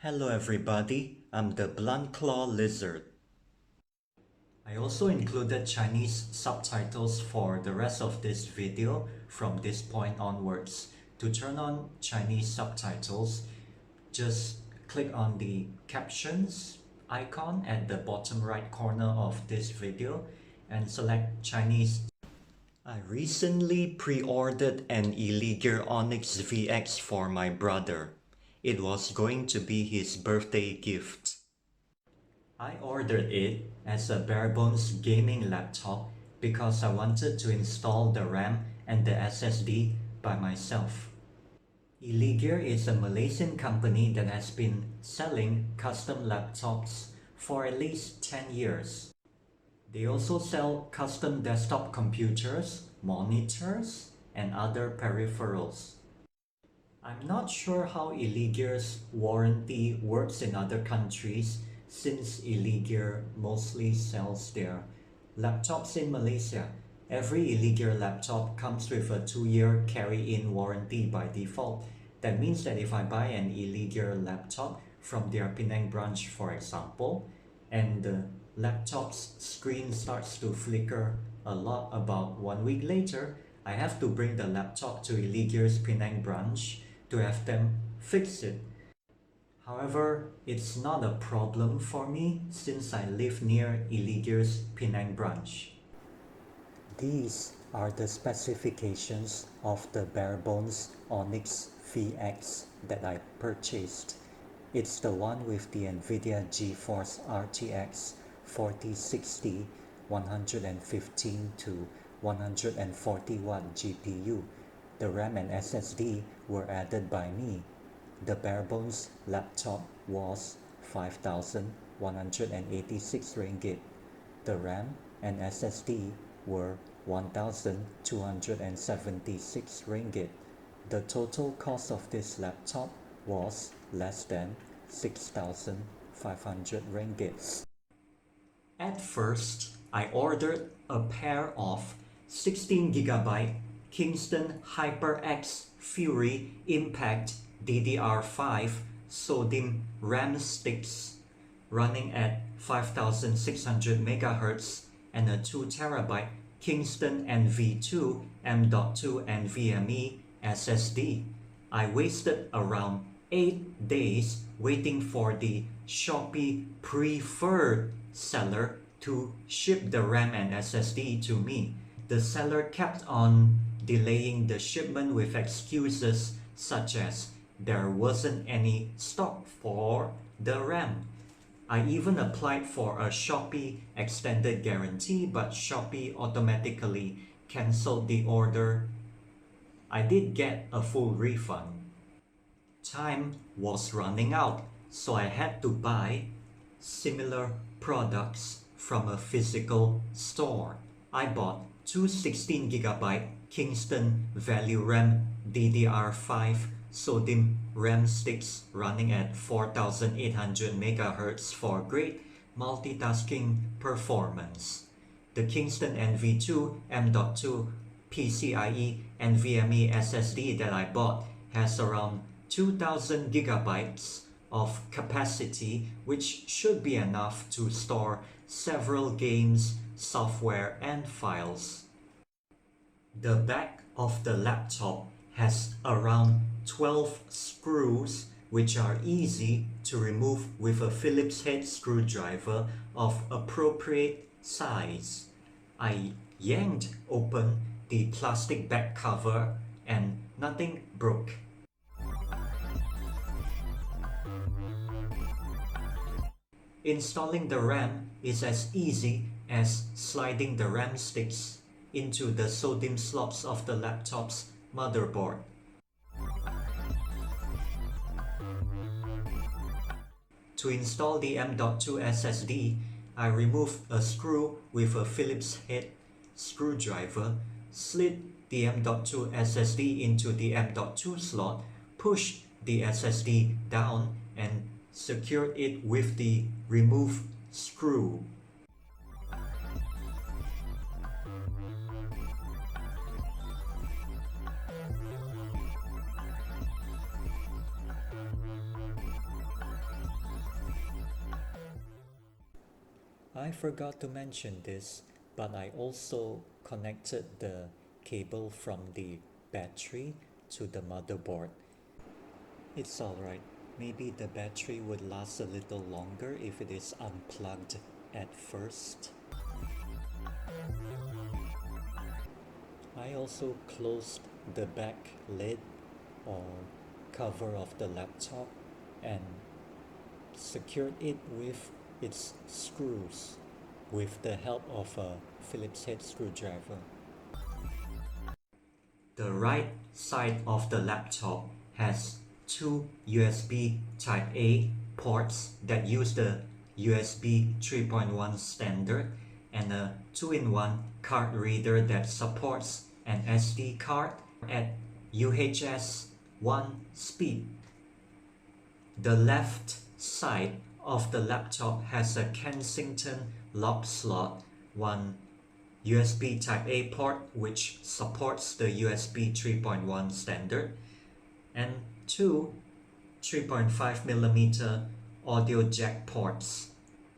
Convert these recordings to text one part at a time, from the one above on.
Hello everybody, I'm the Blunt Claw Lizard. I also included Chinese subtitles for the rest of this video from this point onwards. To turn on Chinese subtitles, just click on the captions icon at the bottom right corner of this video and select Chinese. I recently pre-ordered an Illegear Onyx VX for my brother. It was going to be his birthday gift. I ordered it as a bare-bones gaming laptop because I wanted to install the RAM and the SSD by myself. Illegear is a Malaysian company that has been selling custom laptops for at least 10 years. They also sell custom desktop computers, monitors, and other peripherals. I'm not sure how Illegear's warranty works in other countries since Illegear mostly sells their laptops in Malaysia. Every Illegear laptop comes with a 2-year carry-in warranty by default. That means that if I buy an Illegear laptop from their Penang branch, for example, and the laptop's screen starts to flicker a lot about 1 week later, I have to bring the laptop to Illegear's Penang branch to have them fix it. However, it's not a problem for me since I live near Illegear's Penang branch. These are the specifications of the bare-bones Onyx VX that I purchased. It's the one with the NVIDIA GeForce RTX 4060 115 to 140 watt GPU. The RAM and SSD were added by me. The bare-bones laptop was 5,186 ringgit. The RAM and SSD were 1,276 ringgit. The total cost of this laptop was less than 6,500 ringgit. At first, I ordered a pair of 16GB Kingston HyperX Fury Impact DDR5 SODIMM RAM sticks running at 5600 MHz and a 2TB Kingston NV2 M.2 NVMe SSD. I wasted around 8 days waiting for the Shopee preferred seller to ship the RAM and SSD to me. The seller kept on delaying the shipment with excuses such as there wasn't any stock for the RAM. I even applied for a Shopee extended guarantee, but Shopee automatically cancelled the order. I did get a full refund. Time was running out, so I had to buy similar products from a physical store. I bought two 16GB Kingston Value RAM DDR5 SODIMM RAM sticks running at 4800 MHz for great multitasking performance. The Kingston NV2 M.2 PCIe NVMe SSD that I bought has around 2000 gigabytes of capacity, which should be enough to store several games, software, and files. The back of the laptop has around 12 screws, which are easy to remove with a Phillips head screwdriver of appropriate size. I yanked open the plastic back cover and nothing broke. Installing the RAM is as easy as sliding the RAM sticks into the SODIMM slots of the laptop's motherboard. To install the M.2 SSD, I removed a screw with a Phillips head screwdriver, slid the M.2 SSD into the M.2 slot, pushed the SSD down, and secured it with the removed screw. I forgot to mention this, but I also connected the cable from the battery to the motherboard. It's alright. Maybe the battery would last a little longer if it is unplugged at first. I also closed the back lid or cover of the laptop and secured it with its screws with the help of a Phillips head screwdriver. The right side of the laptop has two USB Type-A ports that use the USB 3.1 standard and a 2-in-1 card reader that supports an SD card at UHS 1 speed. The left side of the laptop has a Kensington lock slot, one USB Type-A port which supports the USB 3.1 standard, and two 3.5mm audio jack ports.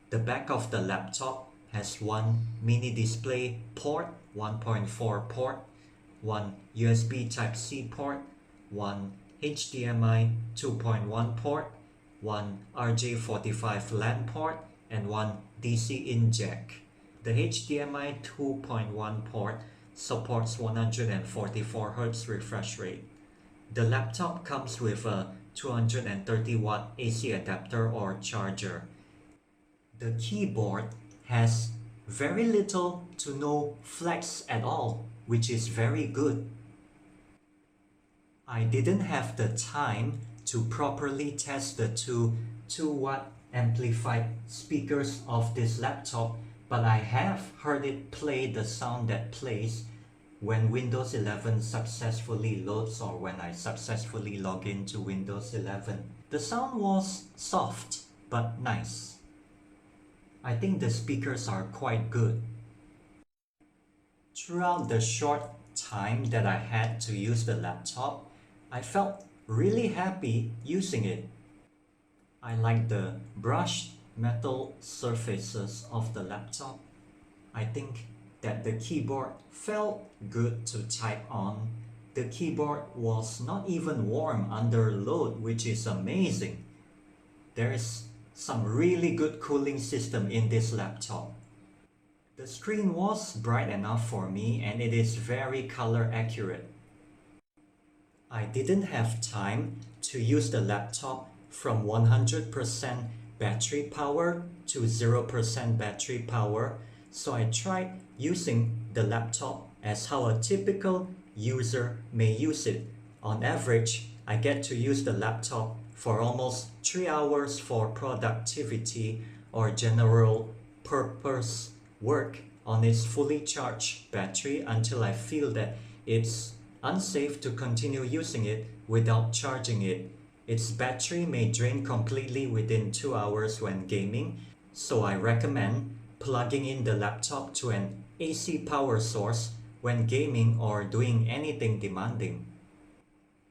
The back of the laptop has one mini display port, 1.4 port, one USB Type-C port, one HDMI 2.1 port, one RJ45 LAN port, and one DC in jack. The HDMI 2.1 port supports 144Hz refresh rate. The laptop comes with a 230 watt AC adapter or charger. The keyboard has very little to no flex at all, which is very good. I didn't have the time to properly test the two 2-watt amplified speakers of this laptop, but I have heard it play the sound that plays when Windows 11 successfully loads or when I successfully log into Windows 11. The sound was soft but nice. I think the speakers are quite good. Throughout the short time that I had to use the laptop, I felt really happy using it. I like the brushed metal surfaces of the laptop. I think that the keyboard felt good to type on. The keyboard was not even warm under load, which is amazing. There is some really good cooling system in this laptop. The screen was bright enough for me and it is very color accurate. I didn't have time to use the laptop from 100% battery power to 0% battery power, so I tried using the laptop as how a typical user may use it. On average, I get to use the laptop for almost 3 hours for productivity or general purpose work on its fully charged battery until I feel that it's unsafe to continue using it without charging it. Its battery may drain completely within 2 hours when gaming, so I recommend plugging in the laptop to an AC power source when gaming or doing anything demanding.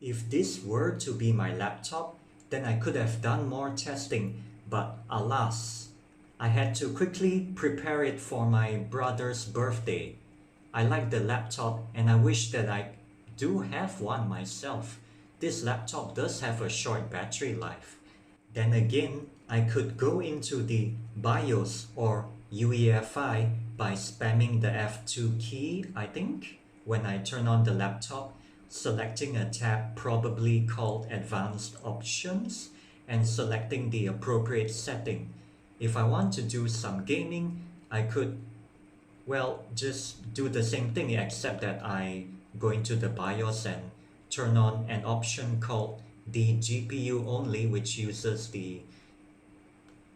If this were to be my laptop, then I could have done more testing, but alas, I had to quickly prepare it for my brother's birthday. I like the laptop and I wish that I do have one myself. This laptop does have a short battery life. Then again, I could go into the BIOS or UEFI by spamming the F2 key, I think, when I turn on the laptop, selecting a tab probably called Advanced Options, and selecting the appropriate setting. If I want to do some gaming, I could, well, just do the same thing except that I go into the BIOS and turn on an option called the GPU only, which uses the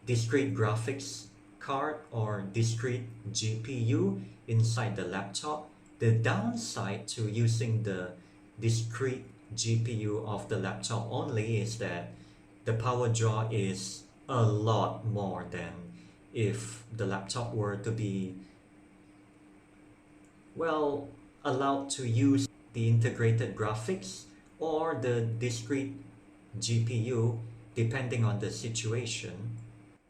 discrete graphics card or discrete GPU inside the laptop. The downside to using the discrete GPU of the laptop only is that the power draw is a lot more than if the laptop were to be, well, allowed to use the integrated graphics or the discrete GPU depending on the situation.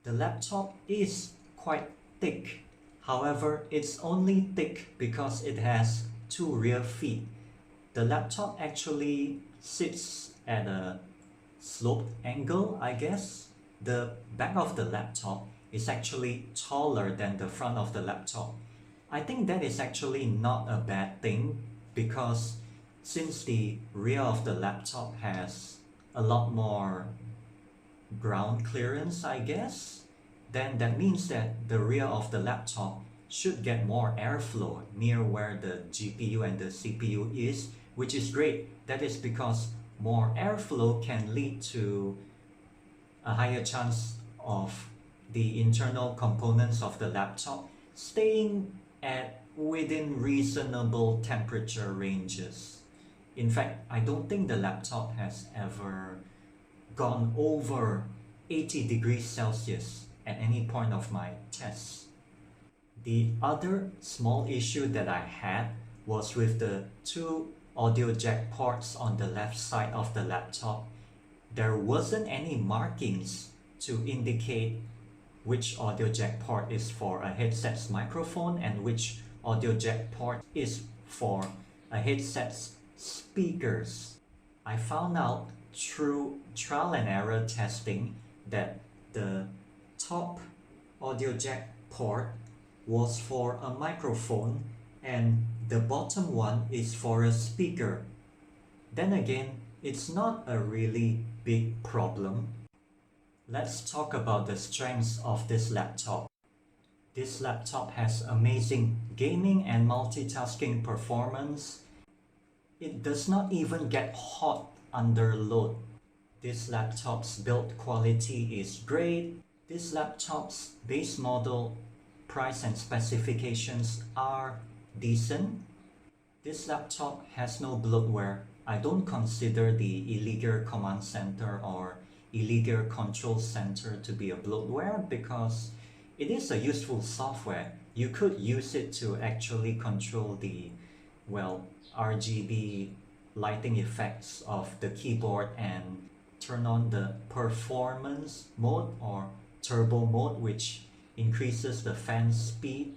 The laptop is quite thick. However, it's only thick because it has two rear feet. The laptop actually sits at a sloped angle, I guess. The back of the laptop is actually taller than the front of the laptop. I think that is actually not a bad thing because since the rear of the laptop has a lot more ground clearance, I guess, then that means that the rear of the laptop should get more airflow near where the GPU and the CPU is, which is great. That is because more airflow can lead to a higher chance of the internal components of the laptop staying at within reasonable temperature ranges. In fact, I don't think the laptop has ever gone over 80 degrees Celsius at any point of my tests. The other small issue that I had was with the two audio jack ports on the left side of the laptop. There wasn't any markings to indicate which audio jack port is for a headset's microphone and which audio jack port is for a headset's speakers. I found out through trial and error testing that the top audio jack port was for a microphone and the bottom one is for a speaker. Then again, it's not a really big problem. Let's talk about the strengths of this laptop. This laptop has amazing gaming and multitasking performance. It does not even get hot under load. This laptop's build quality is great. This laptop's base model price and specifications are decent. This laptop has no bloatware. I don't consider the Illegear Command Center or Illegear Control Center to be a bloatware because it is a useful software. You could use it to actually control the, well, RGB lighting effects of the keyboard and turn on the performance mode or turbo mode, which increases the fan speed.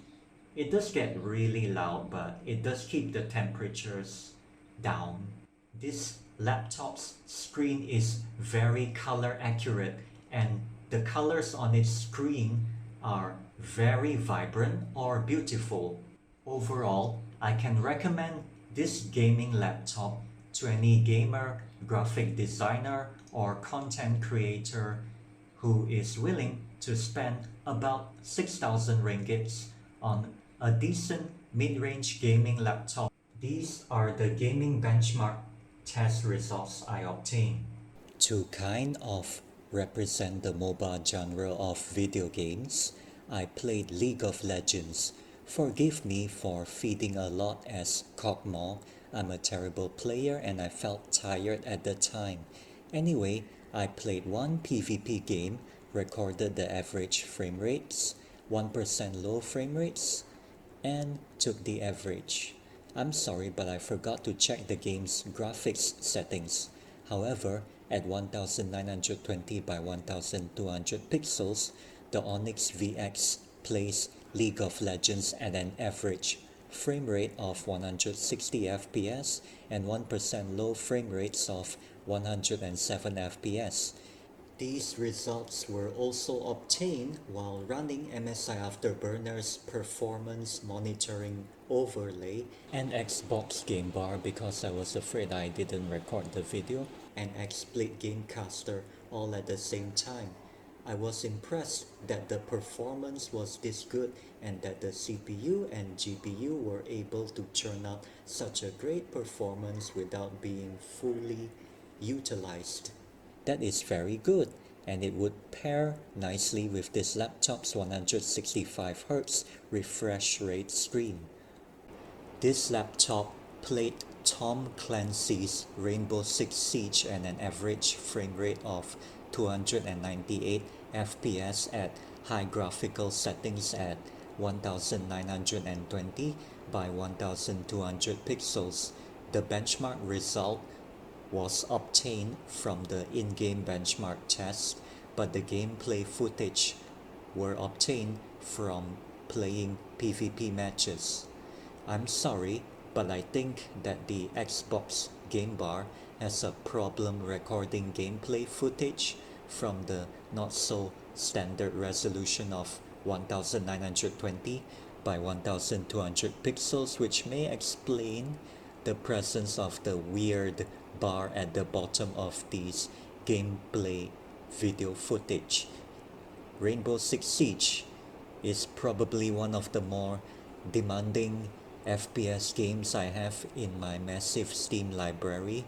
It does get really loud, but it does keep the temperatures down. This laptop's screen is very color accurate and the colors on its screen are very vibrant or beautiful. Overall, I can recommend this gaming laptop to any gamer, graphic designer, or content creator who is willing to spend about 6,000 ringgits on a decent mid-range gaming laptop. These are the gaming benchmark test results I obtained. To kind of represent the mobile genre of video games, I played League of Legends. Forgive me for feeding a lot as Kog'Maw. I'm a terrible player and I felt tired at the time. Anyway, I played one PvP game, recorded the average frame rates, 1% low frame rates, and took the average. I'm sorry, but I forgot to check the game's graphics settings. However, at 1920 by 1200 pixels, the Onyx VX plays League of Legends at an average frame rate of 160 FPS and 1% low frame rates of 107 FPS. These results were also obtained while running MSI Afterburner's performance monitoring overlay and Xbox Game Bar because I was afraid I didn't record the video, and XSplit Gamecaster all at the same time. I was impressed that the performance was this good and that the CPU and GPU were able to churn out such a great performance without being fully utilized. That is very good, and it would pair nicely with this laptop's 165Hz refresh rate screen. This laptop played Tom Clancy's Rainbow Six Siege at an average frame rate of 298 FPS at high graphical settings at 1920 by 1200 pixels. The benchmark result was obtained from the in-game benchmark test, but the gameplay footage were obtained from playing PvP matches. I'm sorry, but I think that the Xbox game bar has a problem recording gameplay footage from the not so standard resolution of 1920 by 1200 pixels, which may explain the presence of the weird bar at the bottom of these gameplay video footage. Rainbow Six Siege is probably one of the more demanding FPS games I have in my massive Steam library.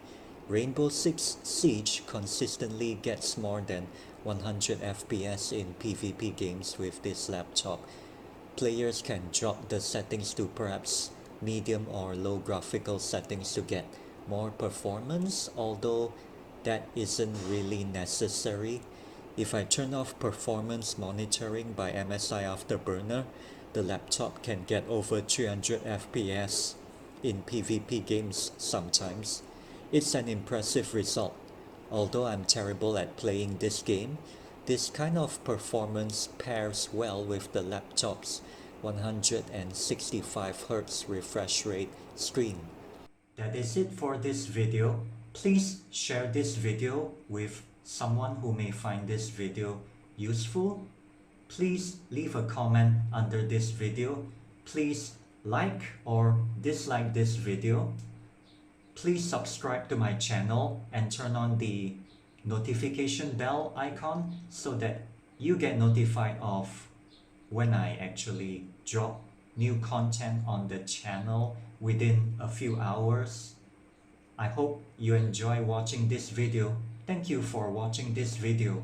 Rainbow Six Siege consistently gets more than 100 FPS in PvP games with this laptop. Players can drop the settings to perhaps medium or low graphical settings to get more performance, although that isn't really necessary. If I turn off performance monitoring by MSI Afterburner, the laptop can get over 300 FPS in PvP games sometimes. It's an impressive result. Although I'm terrible at playing this game, this kind of performance pairs well with the laptop's 165Hz refresh rate screen. That is it for this video. Please share this video with someone who may find this video useful. Please leave a comment under this video. Please like or dislike this video. Please subscribe to my channel and turn on the notification bell icon so that you get notified of when I actually drop new content on the channel within a few hours. I hope you enjoy watching this video. Thank you for watching this video.